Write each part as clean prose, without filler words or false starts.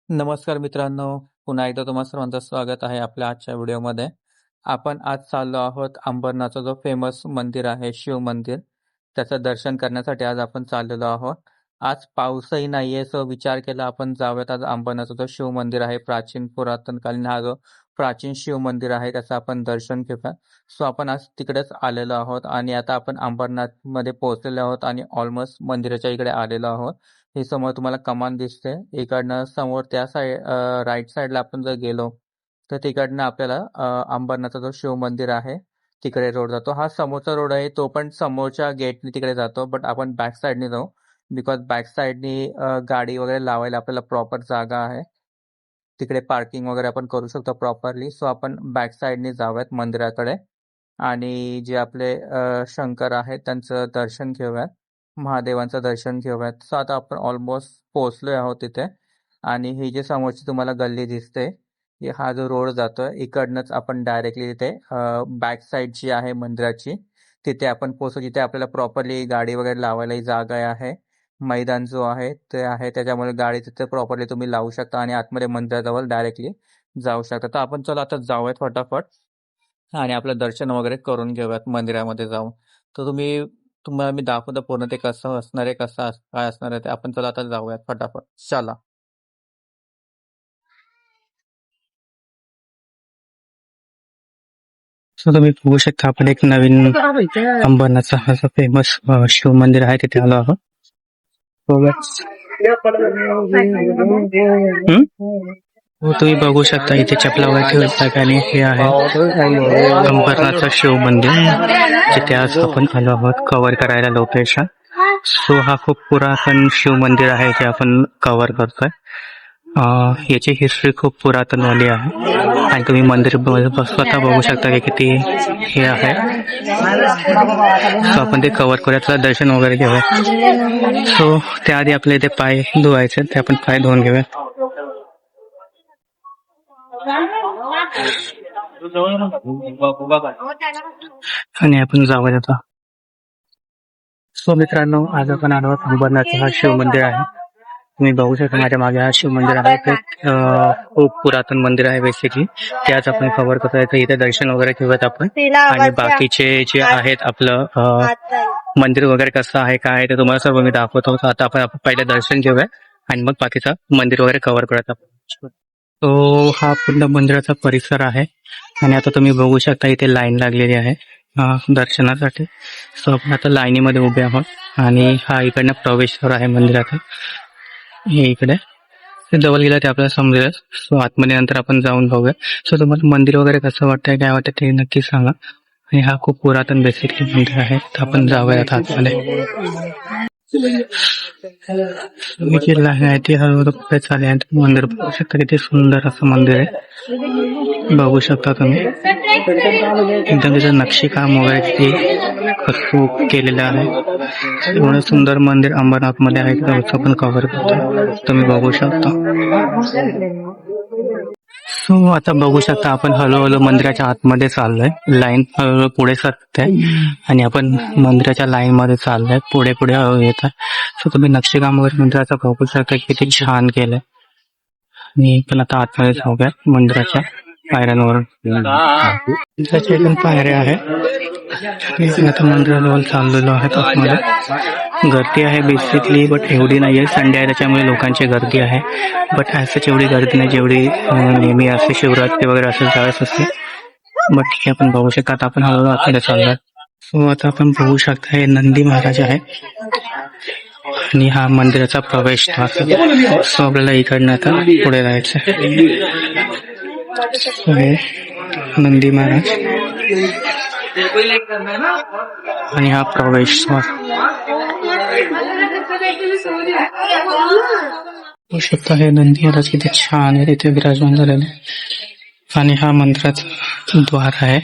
नमस्कार मित्रांनो, पुन्हा एकदा तुम्हा सर्वांचं स्वागत आहे आपल्या आजच्या व्हिडिओमध्ये. आपण आज चाललो आहोत अंबरनाथचं जो फेमस मंदिर आहे, शिव मंदिर. त्याचं दर्शन करण्यासाठी आज आपण चाललेलो आहोत. आज पाऊसही नाहीये, सो विचार केला आपण जाऊयात आज अंबरनाथचं जो शिव मंदिर आहे, प्राचीन पुरातनकालीन हा जो प्राचीन शिव मंदिर आहे, त्याचं आपण दर्शन घेऊया. सो आपण आज तिकडेच आलेलो आहोत आणि आता आपण अंबरनाथमध्ये पोहोचलेलो आहोत आणि ऑलमोस्ट मंदिराच्या इकडे आलेलो आहोत. हे समोर तुम्हाला कमान दिसते. इकडनं समोर त्या राईट साईडला आपण जर गेलो तर तिकडनं आपल्याला अंबरनाथचा जो शिव मंदिर आहे तिकडे रोड जातो. हा समोरचा रोड आहे तो पण समोरच्या गेटने तिकडे जातो, बट आपण बॅक साईडने जाऊ बिकॉज बॅक साईडनी गाडी वगैरे लावायला आपल्याला प्रॉपर जागा आहे. तिकडे पार्किंग वगैरे आपण करू शकतो प्रॉपरली. सो आपण बॅक साईडने जाऊयात मंदिराकडे आणि जे आपले शंकर आहेत त्यांचं दर्शन घेऊयात, महादेवांचं दर्शन घेऊयात. सो आता आपण ऑलमोस्ट पोहोचलोय आहोत तिथे आणि ही जी समोरची तुम्हाला गल्ली दिसते, हा जो रोड जातोय इकडनंच आपण डायरेक्टली तिथे बॅक साईड जी आहे मंदिराची तिथे आपण पोहोचू, जिथे आपल्याला प्रॉपरली गाडी वगैरे लावायलाही जागा आहे. मैदान जो आहे ते आहे, त्याच्यामुळे गाडी तिथे प्रॉपरली तुम्ही लावू शकता आणि आतमध्ये मंदिराजवळ डायरेक्टली जाऊ शकता. तर आपण चला आता जाऊयात फटाफट आणि आपलं दर्शन वगैरे करून घेऊयात मंदिरामध्ये जाऊन. तर तुम्हाला मी दाखवतो पूर्ण ते कसं असणार आहे, काय असणार आहे ते. आपण चला आता जाऊयात फटाफट, चला. सो तुम्ही बघू शकता आपण एक नवीन अंबरनाथचा हा जो फेमस शिव मंदिर आहे तिथे आलो आहोत. तुम्ही बघू शकता इथे चपला वगैरे ठेवतात आणि हे आहे अंबरनाथचं शिव मंदिर जिथे आज आपण आलो आहोत कव्हर करायला लोकेशन. सो हा खूप पुरातन शिव मंदिर आहे जे आपण कव्हर करतोय. याची हिस्ट्री खूप पुरातनवाली आहे आणि तुम्ही मंदिर स्वतः बघू शकता की किती हे आहे. सो आपण ते कव्हर करूया, दर्शन वगैरे घेऊया. सो त्याआधी आपल्या इथे पाय धुवायचे, ते आपण पाय धुवून घेऊया. आणि आपण जाऊया आता. सो मित्रांनो, आज आपण आलो आहोत अंबरनाथचं हा शिव मंदिर आहे. तुम्ही बघू शकता माझ्या मागे हा शिव मंदिर आहे. ते खूप पुरातन मंदिर आहे बेसिकली. ते आज आपण कव्हर करतोय. तर इथे दर्शन वगैरे घेऊयात आपण आणि बाकीचे जे आहेत आपलं मंदिर वगैरे कसं आहे काय आहे ते तुम्हाला सर्व मी दाखवतो. आता आपण पहिले दर्शन घेऊया आणि मग बाकीचं मंदिर वगैरे कव्हर करत आपण. तो हा पूर्ण मंदिराचा परिसर आहे आणि आता तुम्ही बघू शकता इथे लाईन लागलेली आहे दर्शनासाठी. सो आपण आता लाईनीमध्ये उभे आहोत आणि हा इकडनं प्रवेशद्वार आहे मंदिराचा. हे इकडे ते जवळ गेलं ते आपल्याला समजेल. सो आतमध्ये नंतर आपण जाऊन बघूया. सो तुम्हाला मंदिर वगैरे कसं वाटतंय काय वाटतं ते नक्की सांगा. आणि हा खूप पुरातन बेसिकली मंदिर आहे. तर आपण जाऊयात आतमध्ये. जी लाईन आहे ती हळूहळू पुढे चालली आहे. मंदिर बघू शकता किती सुंदर असं मंदिर आहे. बघू शकता तुम्ही एकदम त्याचं नक्षीकाम वगैरे किती खूप केलेलं आहे. एवढं सुंदर मंदिर अंबरनाथ मध्ये आहे की आपण कव्हर करतो, तुम्ही बघू शकता. सो आता बघू शकता आपण हळूहळू मंदिराच्या आतमध्ये चाललोय. लाईन हळूहळू पुढे सरकते आणि आपण मंदिराच्या लाईन मध्ये चाललोय. पुढे पुढे हळूहळू येत आहे. सो तुम्ही नक्षीकाम वगैरे मंदिराचा बघू शकता किती छान केलंय. आणि पण आता आतमध्ये जाऊया मंदिराच्या पायऱ्यांवर. मंदिराच्या एकदम पायऱ्या आहेत. आता मंदिराजवळ चाललेलो आहे. आतमध्ये गर्दी आहे बेसिकली, बट एवढी नाहीये. संडे आहे त्याच्यामुळे लोकांची गर्दी आहे, बट ॲसच एवढी गर्दी नाही जेवढी नेहमी असते शिवरात्री वगैरे असं त्यावेळेस असते. बट ठीक आहे, आपण बघू शकता. आता आपण हळूहळू आतमध्ये चाललोय. सो आता आपण बघू शकता हे नंदी महाराज आहे आणि हा मंदिराचा प्रवेशद्वार. सो आपल्याला इकडनं आता पुढे जायचं. सो हे नंदी महाराज आणि हा प्रवेशद्वार. बघू शकता हे नंदी महाराज किती छान आहे तिथे विराजमान झालेले आणि हा मंदिराचा द्वार आहे.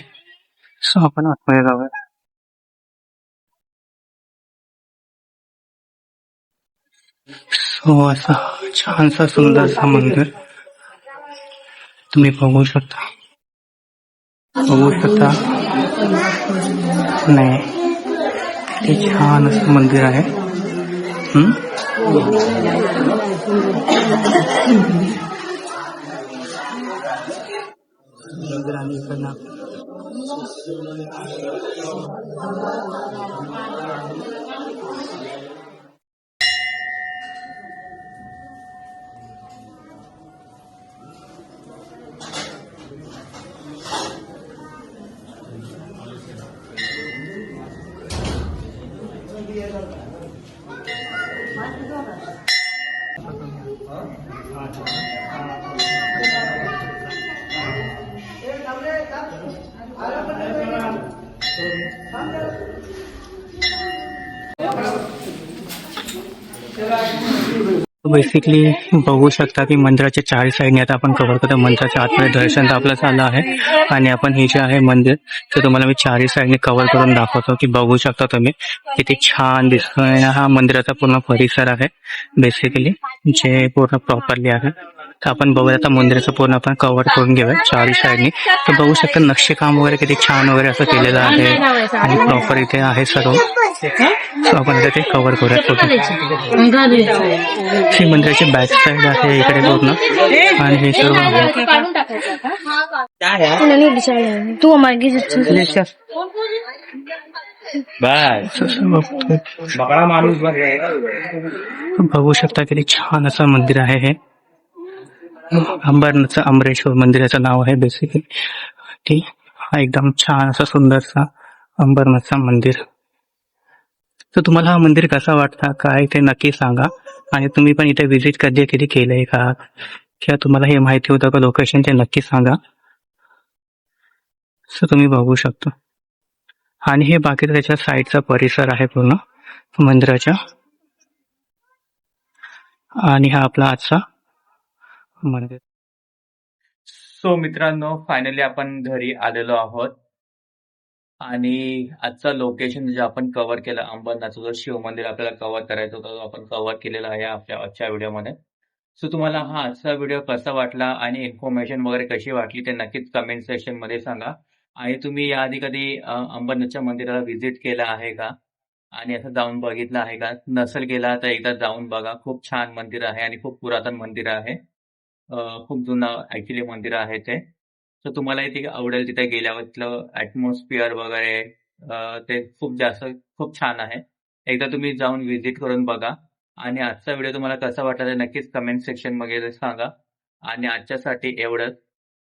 सो आपण आतमध्ये जाऊया. सो असा छानसा सुंदरसा मंदिर तुम्ही बघू शकता. नाही, ते छान असं मंदिर आहे. इकडनं बेसिकली बघू शकता की मंदिराच्या चारी साईडने आता आपण कव्हर करतो. मंदिराच्या आतमध्ये दर्शन तर आपलं झालं आहे आणि आपण हे जे आहे मंदिर ते तुम्हाला मी चारी साईडने कव्हर करून दाखवतो की बघू शकता तुम्ही किती छान दिसतोय. हा मंदिराचा पूर्ण परिसर आहे बेसिकली जे पूर्ण प्रॉपरली आहे. तर आपण बघूया आता मंदिराचं पूर्ण आपण कव्हर करून घेऊया चारी साईडने. तर बघू शकता नक्षीकाम वगैरे किती छान वगैरे असं केलेलं आहे आणि प्रॉपर इथे आहे सर्व. So आपण आता ते कव्हर करूया पूर्ण. ही मंदिराची बॅक साईड आहे इकडे पूर्ण आणि हे सर्व तू मागे बघू शकता किती छान असं मंदिर आहे हे. अंबरनाथचं अमरेश्वर मंदिराचं नाव आहे बेसिकली. ठीक, हा एकदम छान असा सुंदरसा अंबरनाथचं मंदिर. तर तुम्हाला हा मंदिर कसा वाटता काय ते नक्की सांगा. आणि तुम्ही पण इथे व्हिजिट कधी कधी केलंय का किंवा तुम्हाला हे माहिती होतं का लोकेशन ते नक्की सांगा. सो तुम्ही बघू शकता आणि हे बाकी त्याच्या साईडचा परिसर आहे पूर्ण मंदिराच्या. आणि हा आपला आजचा मंदिर. सो मित्रांनो, फायनली आपण घरी आलेलो आहोत आणि आजचा लोकेशन जे आपण कव्हर केलं, अंबरनाथचं जो शिव मंदिर आपल्याला कव्हर करायचं होतं, तो आपण कव्हर केलेला आहे आपल्या आजच्या व्हिडिओमध्ये. सो तुम्हाला हा आजचा व्हिडिओ कसा वाटला आणि इन्फॉर्मेशन वगैरे कशी वाटली ते नक्कीच कमेंट सेक्शन मध्ये सांगा. आणि तुम्ही याआधी कधी अंबरनाथच्या मंदिराला व्हिजिट केला आहे का आणि असं जाऊन बघितलं आहे का? नसेल केला तर एकदा जाऊन बघा. खूप छान मंदिर आहे आणि खूप पुरातन मंदिर आहे. खूप जुनं ऍक्च्युली मंदिर आहे ते. तर तुम्हाला इथे आवडेल तिथे गेल्यावर तिथलं ऍटमॉस्फिअर वगैरे ते खूप छान आहे. एकदा तुम्ही जाऊन व्हिजिट करून बघा. आणि आजचा व्हिडिओ तुम्हाला कसा वाटला ते नक्कीच कमेंट सेक्शन मध्ये सांगा. आणि आजच्यासाठी एवढंच.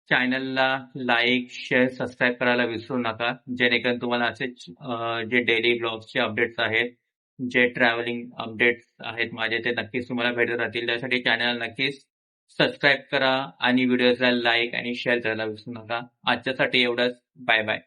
चॅनलला लाईक, शेअर, सबस्क्राईब करायला विसरू नका, जेणेकरून तुम्हाला असेच जे डेली ब्लॉग्सचे अपडेट्स आहेत, जे ट्रॅव्हलिंग अपडेट्स आहेत माझे, ते नक्कीच तुम्हाला भेटत राहतील. त्यासाठी चॅनल नक्कीच सबस्क्राईब करा आणि व्हिडिओला लाईक आणि शेअर करायला विसरू नका. आजच्यासाठी एवढंच. Bye bye.